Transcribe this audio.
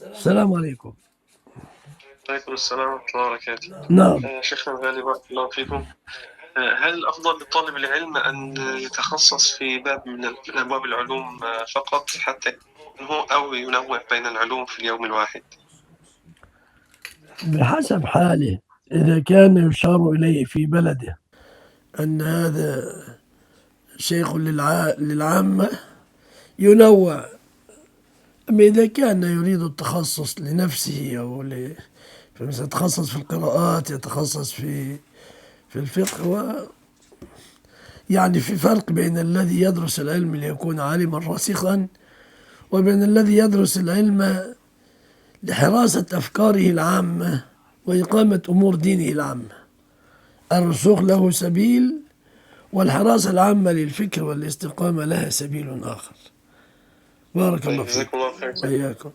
السلام عليكم. عليكم السلام ورحمة الله وبركاته. نعم. شيخنا الغالي بارك الله فيكم. هل الأفضل لطالب العلم أن يتخصص في باب من أبواب العلوم فقط حتى يكون أو ينوع بين العلوم في اليوم الواحد؟ بحسب حاله، إذا كان يشار إليه في بلده أن هذا شيخ للعامة ينوع. أما إذا كان يريد التخصص لنفسه فمثلا يتخصص في القراءات، يتخصص في الفقه يعني في فرق بين الذي يدرس العلم ليكون عالما راسخا، وبين الذي يدرس العلم لحراسة أفكاره العامة وإقامة أمور دينه العامة. الرسوخ له سبيل، والحراسة العامة للفكر والاستقامة لها سبيل آخر. بارك الله طيب فيك. جزاكم الله خير. وإياكم.